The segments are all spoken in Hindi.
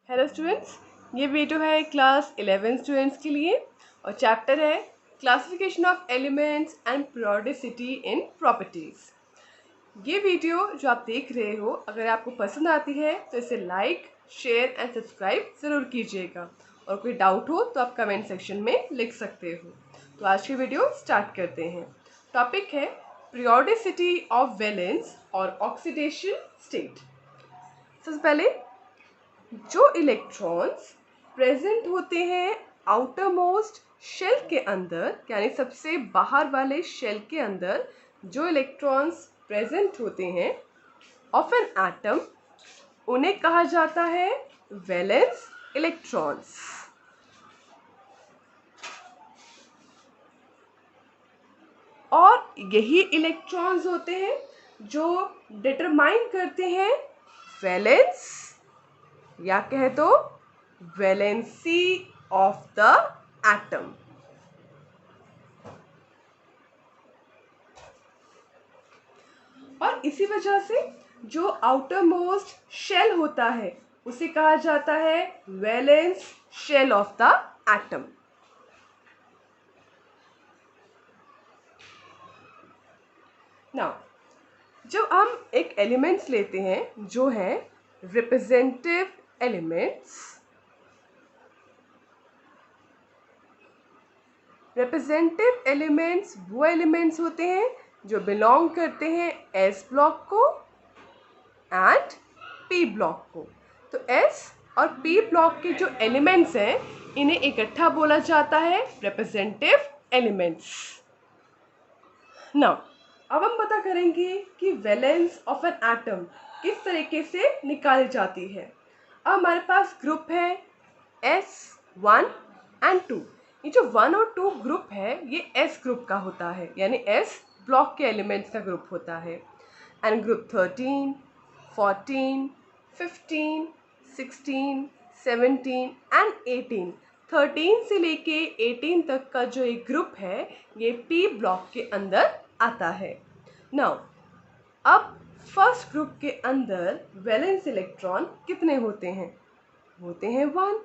हेलो स्टूडेंट्स, ये वीडियो है क्लास 11 स्टूडेंट्स के लिए और चैप्टर है classification of elements and periodicity in properties. ये वीडियो जो आप देख रहे हो, अगर आपको पसंद आती है तो इसे लाइक, शेयर एंड सब्सक्राइब ज़रूर कीजिएगा और कोई डाउट हो तो आप कमेंट सेक्शन में लिख सकते हो। तो आज की वीडियो स्टार्ट करते हैं। टॉपिक है पीरियोडिसिटी ऑफ वैलेंस और ऑक्सीडेशन स्टेट। सबसे पहले जो इलेक्ट्रॉन्स प्रेजेंट होते हैं आउटर मोस्ट शेल के अंदर, यानी सबसे बाहर वाले शेल के अंदर जो इलेक्ट्रॉन्स प्रेजेंट होते हैं ऑफ एन एटम, उन्हें कहा जाता है वैलेंस इलेक्ट्रॉन्स। और यही इलेक्ट्रॉन्स होते हैं जो डिटरमाइन करते हैं वैलेंस या कह दो वैलेंसी ऑफ द एटम। और इसी वजह से जो आउटर मोस्ट शेल होता है उसे कहा जाता है valence shell of the atom. Now जब हम एक एलिमेंट्स लेते हैं जो है रिप्रेजेंटेटिव एलिमेंट्स, रिप्रेजेंटेटिव एलिमेंट्स वो एलिमेंट्स होते हैं जो बिलोंग करते हैं एस ब्लॉक को एंड पी ब्लॉक को। तो एस और पी ब्लॉक के जो एलिमेंट्स हैं इन्हें इकट्ठा बोला जाता है रिप्रेजेंटेटिव एलिमेंट्स। नाउ अब हम पता करेंगे कि वैलेंस ऑफ एन एटम किस तरीके से निकाली जाती है। अब हमारे पास ग्रुप है S1 एंड 2। ये जो 1 और 2 ग्रुप है ये S ग्रुप का होता है, यानी S ब्लॉक के एलिमेंट्स का ग्रुप होता है। एंड ग्रुप 13, 14, 15, 16, 17 एंड 18, 13 से लेके 18 तक का जो एक ग्रुप है ये P ब्लॉक के अंदर आता है। नाउ अब फर्स्ट ग्रुप के अंदर वैलेंस इलेक्ट्रॉन कितने होते हैं? होते हैं 1,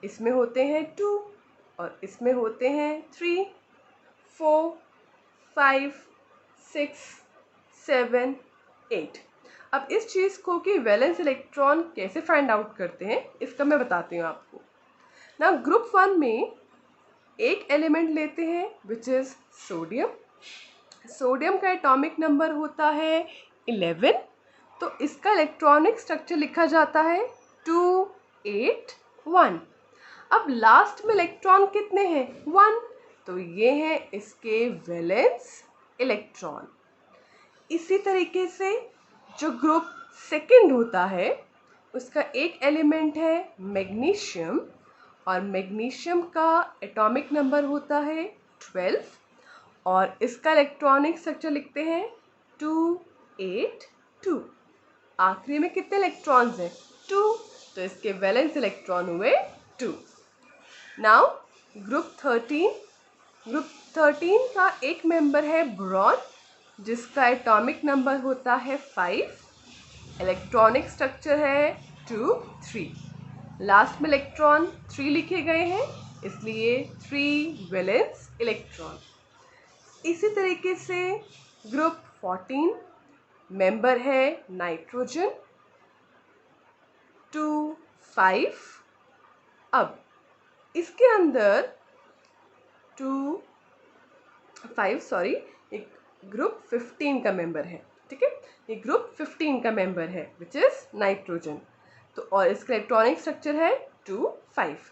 इसमें होते हैं 2 और इसमें होते हैं 3, 4, 5, 6, 7, 8। अब इस चीज़ को कि वैलेंस इलेक्ट्रॉन कैसे फाइंड आउट करते हैं इसका मैं बताती हूँ आपको। ना ग्रुप 1 में एक एलिमेंट लेते हैं विच इज़ सोडियम। सोडियम का एटॉमिक नंबर होता है 11। तो इसका इलेक्ट्रॉनिक स्ट्रक्चर लिखा जाता है 281। अब लास्ट में इलेक्ट्रॉन कितने हैं? 1। तो ये हैं इसके वैलेंस इलेक्ट्रॉन। इसी तरीके से जो ग्रुप सेकंड होता है उसका एक एलिमेंट है मैग्नीशियम और मैग्नीशियम का एटॉमिक नंबर होता है 12 और इसका इलेक्ट्रॉनिक स्ट्रक्चर लिखते हैं 282। आखिरी में कितने इलेक्ट्रॉन्स हैं? 2। तो इसके वैलेंस इलेक्ट्रॉन हुए 2। नाउ ग्रुप 13 का एक मेंबर है बोरॉन जिसका एटॉमिक नंबर होता है 5, इलेक्ट्रॉनिक स्ट्रक्चर है 2, 3। लास्ट में इलेक्ट्रॉन 3 लिखे गए हैं इसलिए 3 वैलेंस इलेक्ट्रॉन। इसी तरीके से ग्रुप 14 मेंबर है नाइट्रोजन 2, 5। अब इसके अंदर एक ग्रुप 15 का मेंबर है, ठीक है। ये ग्रुप 15 का मेंबर है विच इज नाइट्रोजन। तो और इसका इलेक्ट्रॉनिक स्ट्रक्चर है 2, 5।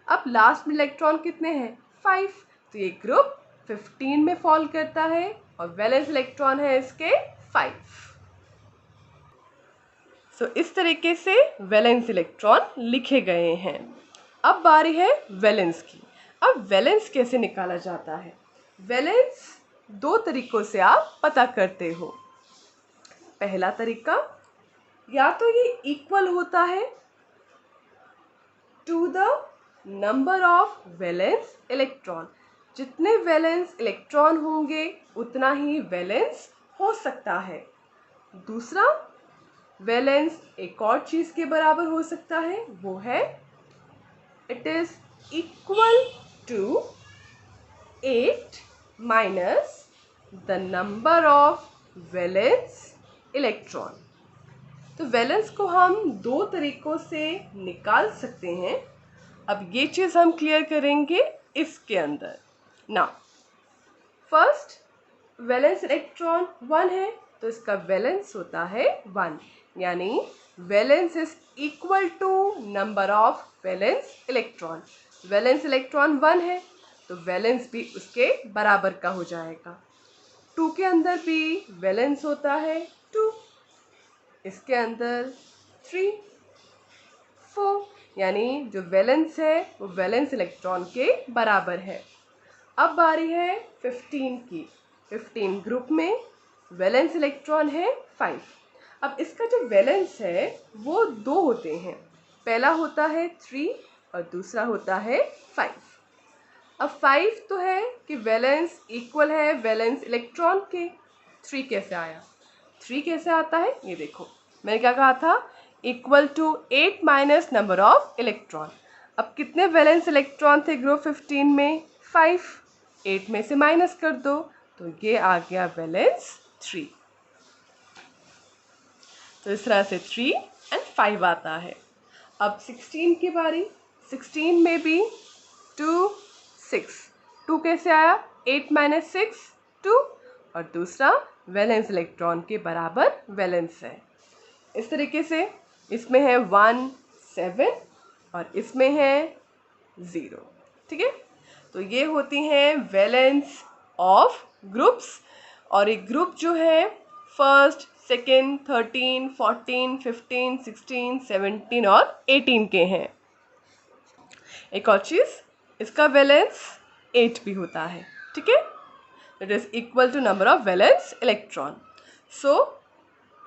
अब लास्ट में इलेक्ट्रॉन कितने हैं? 5। तो ये ग्रुप 15 में फॉल करता है और वैलेंस इलेक्ट्रॉन है इसके 5। सो इस तरीके से वैलेंस इलेक्ट्रॉन लिखे गए हैं। अब बारी है वैलेंस की। अब वैलेंस कैसे निकाला जाता है? वैलेंस 2 तरीकों से आप पता करते हो। पहला तरीका, या तो ये इक्वल होता है to the number of valence electron. जितने वैलेंस इलेक्ट्रॉन होंगे उतना ही वैलेंस हो सकता है। दूसरा, वैलेंस एक और चीज़ के बराबर हो सकता है, वो है it is equal to 8 minus the number of valence electron. तो वैलेंस को हम दो तरीकों से निकाल सकते हैं। अब ये चीज़ हम क्लियर करेंगे इसके अंदर। ना फर्स्ट वैलेंस इलेक्ट्रॉन 1 है तो इसका वैलेंस होता है 1, यानी valence is equal to number of valence electron. Valence electron 1 है तो वैलेंस भी उसके बराबर का हो जाएगा। 2 के अंदर भी वैलेंस होता है 2, इसके अंदर 3, 4, यानी जो वैलेंस है वो वैलेंस इलेक्ट्रॉन के बराबर है। अब बारी है 15 की। 15 ग्रुप में वैलेंस इलेक्ट्रॉन है 5। अब इसका जो वैलेंस है वो दो होते हैं, पहला होता है 3 और दूसरा होता है 5। अब 5 तो है कि वैलेंस इक्वल है वैलेंस इलेक्ट्रॉन के। 3 कैसे आया? 3 कैसे आता है ये देखो, मैंने क्या कहा था, equal to 8 minus number of electron. अब कितने वैलेंस इलेक्ट्रॉन थे ग्रुप 15 में? 5। 8 में से माइनस कर दो तो ये आ गया वैलेंस 3। तो इस तरह से 3 और 5 आता है। अब 16 की बारी। 16 में भी 2, 6। 2 कैसे आया? 8 माइनस 6, 2, और दूसरा वैलेंस इलेक्ट्रॉन के बराबर वैलेंस है। इस तरीके से इसमें है 1, 7 और इसमें है 0। ठीक है, तो ये होती हैं वैलेंस ऑफ ग्रुप्स। और एक ग्रुप जो है फर्स्ट, सेकेंड, 13, 14, 15, 16, 17 और 18 के हैं। एक और चीज़, इसका वैलेंस 8 भी होता है। ठीक है, it is equal to number of valence electron. So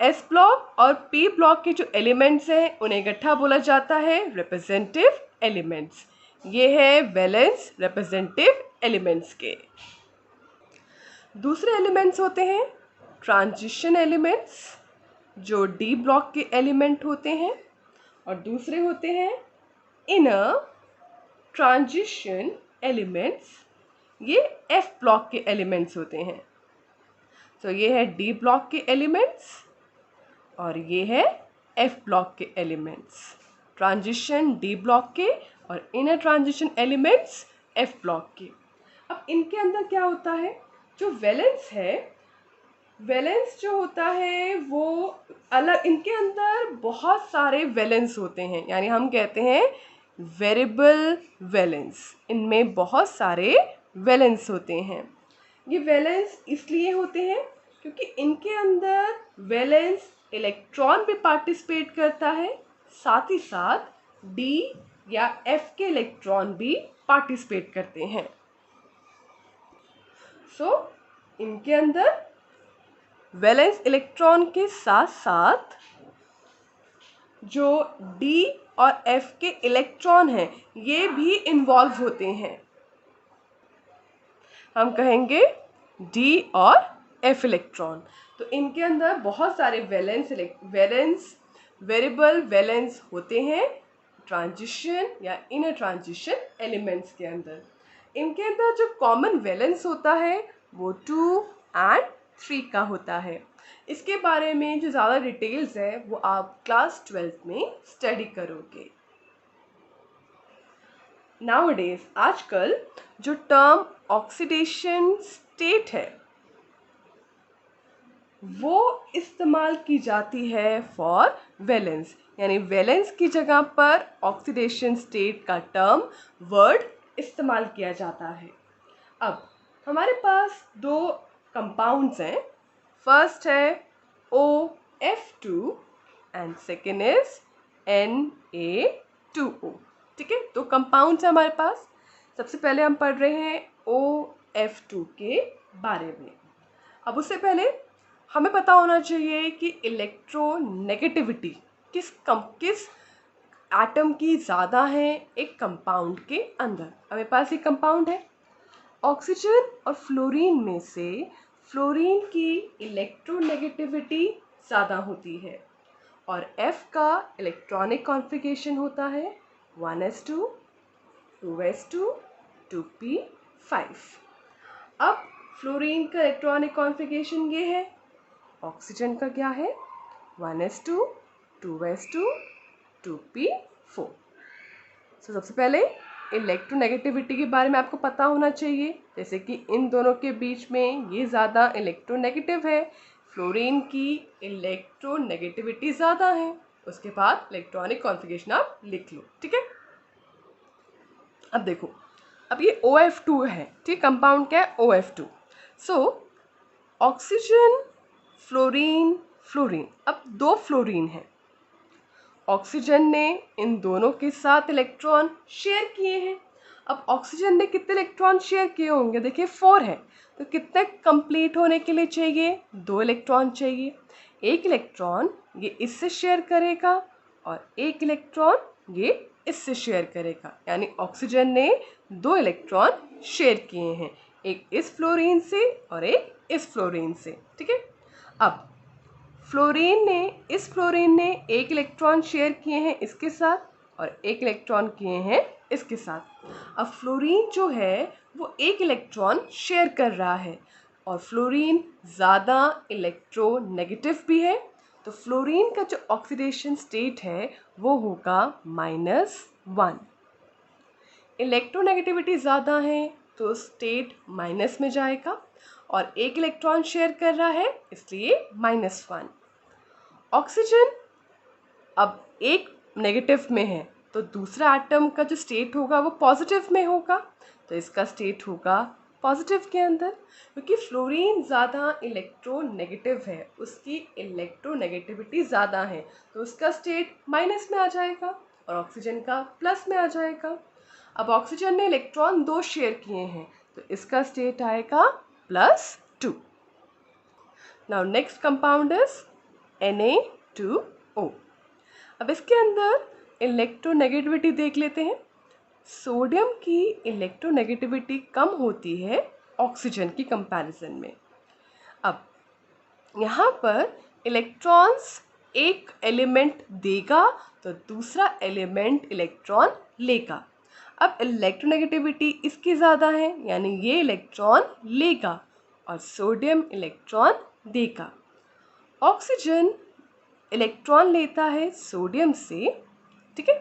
S block और पी ब्लॉक के जो एलिमेंट्स हैं उन्हें इकट्ठा बोला जाता है रिप्रेजेंटेटिव एलिमेंट्स। ये है वैलेंस रिप्रेजेंटेटिव एलिमेंट्स के। दूसरे एलिमेंट्स होते हैं ट्रांजिशन एलिमेंट्स, जो डी ब्लॉक के एलिमेंट होते हैं, और दूसरे होते हैं इनर ट्रांजिशन एलिमेंट्स, ये एफ ब्लॉक के एलिमेंट्स होते हैं। तो ये है डी ब्लॉक के एलिमेंट्स और ये है एफ ब्लॉक के एलिमेंट्स। ट्रांजिशन डी ब्लॉक के और inner transition elements F block के। अब इनके अंदर क्या होता है, जो वैलेंस है, वैलेंस जो होता है वो अलग, इनके अंदर बहुत सारे वैलेंस होते हैं, यानी हम कहते हैं वेरिएबल वैलेंस। इनमें बहुत सारे वैलेंस होते हैं। ये वैलेंस इसलिए होते हैं क्योंकि इनके अंदर वैलेंस इलेक्ट्रॉन भी पार्टिसिपेट करता है, साथ ही साथ डी या एफ के इलेक्ट्रॉन भी पार्टिसिपेट करते हैं। सो इनके अंदर वैलेंस इलेक्ट्रॉन के साथ साथ जो डी और एफ के इलेक्ट्रॉन हैं ये भी इन्वॉल्व होते हैं। हम कहेंगे डी और एफ इलेक्ट्रॉन। तो इनके अंदर बहुत सारे वैलेंस वेरिएबल वैलेंस होते हैं ट्रांजिशन या इनर ट्रांजिशन एलिमेंट्स के अंदर। इनके अंदर जो कॉमन वैलेंस होता है वो 2 और 3 का होता है। इसके बारे में जो ज़्यादा डिटेल्स है वो आप क्लास 12th में स्टडी करोगे। नाउअडेज आजकल जो टर्म ऑक्सीडेशन स्टेट है वो इस्तेमाल की जाती है फॉर वैलेंस, यानी वैलेंस की जगह पर ऑक्सीडेशन स्टेट का टर्म वर्ड इस्तेमाल किया जाता है। अब हमारे पास दो कंपाउंड्स हैं, फर्स्ट है OF2 and second is Na2O। ठीक है, दो कंपाउंड्स हैं हमारे पास। सबसे पहले हम पढ़ रहे हैं OF2 के बारे में। अब उससे पहले हमें पता होना चाहिए कि इलेक्ट्रोनेगेटिविटी किस एटम की ज़्यादा है एक कंपाउंड के अंदर। हमारे पास एक कंपाउंड है ऑक्सीजन और फ्लोरीन में से फ्लोरीन की इलेक्ट्रोनेगेटिविटी ज़्यादा होती है और F का इलेक्ट्रॉनिक कॉन्फ़िगरेशन होता है 1s2, 2s2, 2p5। अब फ्लोरीन का इलेक्ट्रॉनिक कॉन्फ़िगरेशन ये है, ऑक्सीजन का क्या है 1s2, 2s2, 2p4। सबसे पहले इलेक्ट्रोनेगेटिविटी के बारे में आपको पता होना चाहिए, जैसे कि इन दोनों के बीच में ये ज़्यादा इलेक्ट्रोनेगेटिव है, फ्लोरीन की इलेक्ट्रोनेगेटिविटी ज़्यादा है। उसके बाद इलेक्ट्रॉनिक कॉन्फ़िगरेशन आप लिख लो, ठीक है। अब देखो, अब ये OF2 है, ठीक, कंपाउंड क्या है OF2। So oxygen, fluorine, fluorine, अब दो फ्लोरीन है। ऑक्सीजन ने इन दोनों के साथ इलेक्ट्रॉन शेयर किए हैं। अब ऑक्सीजन ने कितने इलेक्ट्रॉन शेयर किए होंगे, देखिए 4 है, तो कितने कंप्लीट होने के लिए चाहिए, 2 इलेक्ट्रॉन चाहिए। एक इलेक्ट्रॉन ये इससे शेयर करेगा और एक इलेक्ट्रॉन ये इससे शेयर करेगा, यानी ऑक्सीजन ने 2 इलेक्ट्रॉन शेयर किए हैं, एक इस फ्लोरीन से और एक इस फ्लोरीन से, ठीक है। अब इस फ्लोरीन ने एक इलेक्ट्रॉन शेयर किए हैं इसके साथ और एक इलेक्ट्रॉन किए हैं इसके साथ। अब फ्लोरीन जो है वो एक इलेक्ट्रॉन शेयर कर रहा है और फ्लोरीन ज़्यादा इलेक्ट्रोनेगेटिव भी है, तो फ्लोरीन का जो ऑक्सीडेशन स्टेट है वो होगा -1। इलेक्ट्रोनेगेटिविटी ज़्यादा है तो स्टेट माइनस में जाएगा और एक इलेक्ट्रॉन शेयर कर रहा है इसलिए -1। ऑक्सीजन अब एक नेगेटिव में है तो दूसरा एटम का जो स्टेट होगा वो पॉजिटिव में होगा, तो इसका स्टेट होगा पॉजिटिव के अंदर, क्योंकि फ्लोरीन ज़्यादा इलेक्ट्रोनेगेटिव है, उसकी इलेक्ट्रोनेगेटिविटी ज़्यादा है, तो उसका स्टेट माइनस में आ जाएगा और ऑक्सीजन का प्लस में आ जाएगा। अब ऑक्सीजन ने इलेक्ट्रॉन 2 शेयर किए हैं तो इसका स्टेट आएगा +2। Now next compound is Na2O। अब इसके अंदर इलेक्ट्रोनेगेटिविटी देख लेते हैं। सोडियम की इलेक्ट्रोनेगेटिविटी कम होती है ऑक्सीजन की कंपैरिजन में। अब यहाँ पर इलेक्ट्रॉन्स एक एलिमेंट देगा तो दूसरा एलिमेंट इलेक्ट्रॉन लेगा। अब इलेक्ट्रोनेगेटिविटी इसकी ज़्यादा है, यानी ये इलेक्ट्रॉन लेगा और सोडियम इलेक्ट्रॉन देगा। ऑक्सीजन इलेक्ट्रॉन लेता है सोडियम से, ठीक है।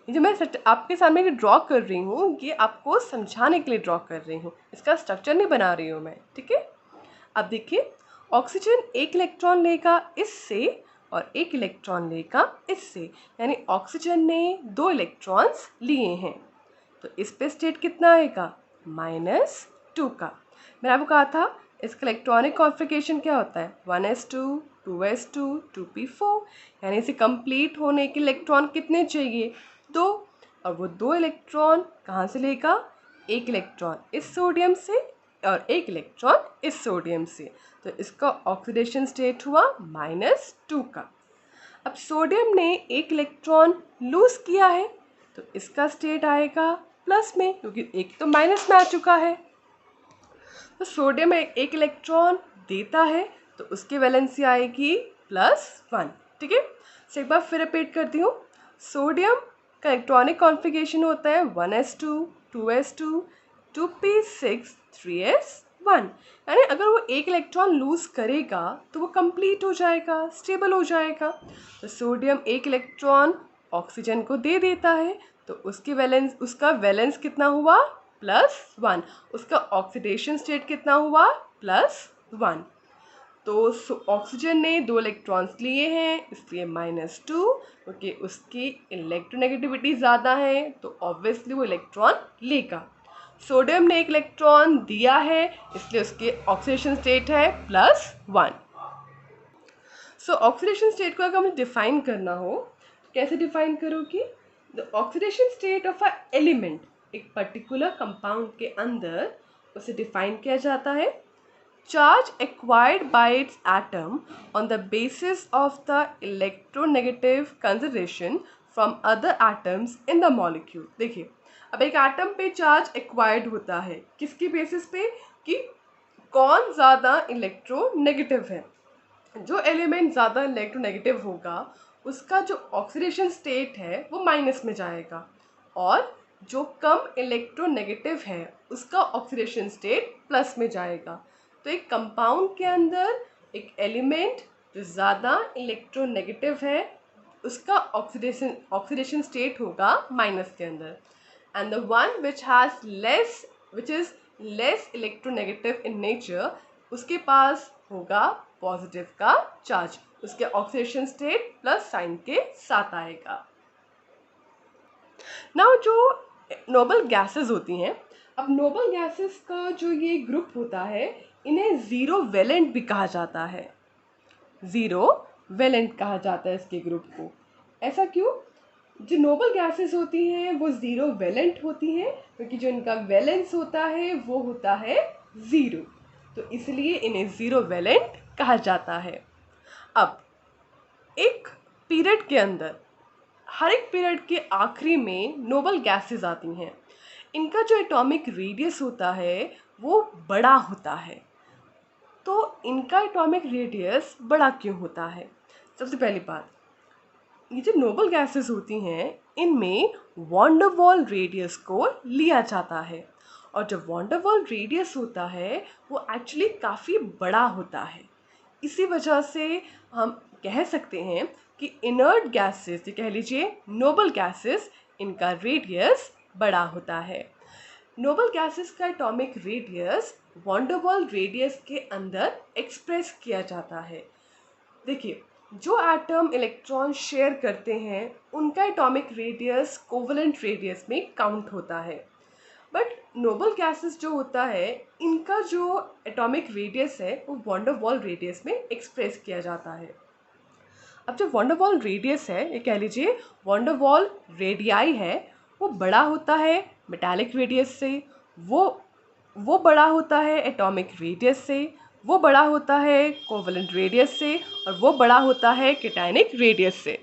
ये जो मैं आपके सामने ये ड्रॉ कर रही हूँ ये आपको समझाने के लिए ड्रॉ कर रही हूँ, इसका स्ट्रक्चर नहीं बना रही हूँ मैं, ठीक है। अब देखिए, ऑक्सीजन एक इलेक्ट्रॉन लेगा इससे और एक इलेक्ट्रॉन लेगा इससे, यानी ऑक्सीजन ने 2 इलेक्ट्रॉन्स लिए हैं, तो इस पे स्टेट कितना आएगा -2 का। मैंने आपको कहा था इसका इलेक्ट्रॉनिक कॉन्फ़िगरेशन क्या होता है 1s2, 2s2, 2p4, यानी इसे कंप्लीट होने के इलेक्ट्रॉन कितने चाहिए 2, और वो 2 इलेक्ट्रॉन कहाँ से लेगा, एक इलेक्ट्रॉन इस सोडियम से और एक इलेक्ट्रॉन इस सोडियम से, तो इसका ऑक्सीडेशन स्टेट हुआ -2 का। अब सोडियम ने एक इलेक्ट्रॉन लूज किया है तो इसका स्टेट आएगा प्लस में, क्योंकि एक तो माइनस में आ चुका है। तो सोडियम एक इलेक्ट्रॉन देता है तो उसकी वैलेंसी आएगी +1, ठीक है। तो एक बार फिर रिपीट करती हूँ, सोडियम का इलेक्ट्रॉनिक कॉन्फ़िगरेशन होता है 1s2, 2s2, 2p6, 3s1, यानी अगर वो एक इलेक्ट्रॉन लूज करेगा तो वो कंप्लीट हो जाएगा, स्टेबल हो जाएगा। तो सोडियम एक इलेक्ट्रॉन ऑक्सीजन को दे देता है तो उसका वैलेंस कितना हुआ +1, उसका ऑक्सीडेशन स्टेट कितना हुआ +1। तो ऑक्सीजन ने 2 इलेक्ट्रॉन्स लिए हैं इसलिए -2, क्योंकि उसकी इलेक्ट्रोनेगेटिविटी ज़्यादा है तो ऑब्वियसली वो इलेक्ट्रॉन लेगा। सोडियम ने एक इलेक्ट्रॉन दिया है इसलिए उसके ऑक्सीडेशन स्टेट है +1। सो ऑक्सीडेशन स्टेट को अगर हमें डिफाइन करना हो तो कैसे डिफाइन करोगे, the oxidation state of a element, एक पर्टिकुलर कंपाउंड के अंदर उसे डिफाइन किया जाता है, charge acquired by its atom on the basis of the electronegative conservation from other atoms in the molecule। देखिए, अब एक एटम पे चार्ज एक्वायर्ड होता है किसकी बेसिस पे, कि कौन ज़्यादा इलेक्ट्रोनेगेटिव है। जो एलिमेंट ज़्यादा इलेक्ट्रोनेगेटिव होगा उसका जो ऑक्सीडेशन स्टेट है वो माइनस में जाएगा, और जो कम इलेक्ट्रोनेगेटिव है उसका ऑक्सीडेशन स्टेट प्लस में जाएगा। तो एक कंपाउंड के अंदर एक एलिमेंट जो ज़्यादा इलेक्ट्रोनेगेटिव है उसका ऑक्सीडेशन स्टेट होगा माइनस के अंदर, and the one which is less electronegative in nature उसके पास होगा पॉजिटिव का चार्ज, उसके ऑक्सीडेशन स्टेट प्लस साइन के साथ आएगा। नाउ जो नोबल गैसेस होती हैं, अब नोबल गैसेस का जो ये ग्रुप होता है इन्हें ज़ीरो वैलेंट भी कहा जाता है। ज़ीरो वैलेंट कहा जाता है इसके ग्रुप को। ऐसा क्यों? जो नोबल गैसेस होती हैं वो ज़ीरो वैलेंट होती हैं क्योंकि जो इनका वैलेंस होता है वो होता है ज़ीरो, तो इसलिए इन्हें ज़ीरो वैलेंट कहा जाता है। अब एक पीरियड के अंदर, हर एक पीरियड के आखिरी में नोबल गैसेस आती हैं। इनका जो एटॉमिक रेडियस होता है वो बड़ा होता है। तो इनका एटॉमिक रेडियस बड़ा क्यों होता है? सबसे पहली बात, ये जो नोबल गैसेस होती हैं इनमें वॉन डर वाल रेडियस को लिया जाता है, और जो वॉन डर वाल रेडियस होता है वो एक्चुअली काफ़ी बड़ा होता है। इसी वजह से हम कह सकते हैं कि इनर्ट गैसेस, ये कह लीजिए नोबल गैसेस, इनका रेडियस बड़ा होता है। नोबल गैसेस का एटॉमिक रेडियस वॉन डर वाल रेडियस के अंदर एक्सप्रेस किया जाता है। देखिए, जो एटम इलेक्ट्रॉन शेयर करते हैं उनका एटॉमिक रेडियस कोवेलेंट रेडियस में काउंट होता है, बट नोबल गैसेस जो होता है इनका जो एटॉमिक रेडियस है वो वॉन डर वाल रेडियस में एक्सप्रेस किया जाता है। अब जो वॉन डर वाल रेडियस है, ये कह लीजिए वॉन डर वाल रेडियाई है, वो बड़ा होता है मेटालिक रेडियस से, वो बड़ा होता है एटॉमिक रेडियस से, वो बड़ा होता है कोवेलेंट रेडियस से, और वो बड़ा होता है कैटायनिक रेडियस से।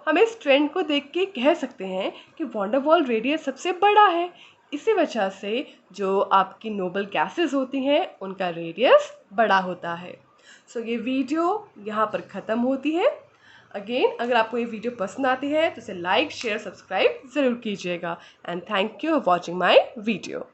हम इस ट्रेंड को देख के कह सकते हैं कि वॉन डर वाल रेडियस सबसे बड़ा है। इसी वजह से जो आपकी नोबल गैसेस होती हैं उनका रेडियस बड़ा होता है। ये वीडियो यहाँ पर ख़त्म होती है। अगेन, अगर आपको ये वीडियो पसंद आती है तो इसे लाइक, शेयर, सब्सक्राइब ज़रूर कीजिएगा, and thank you for watching my video.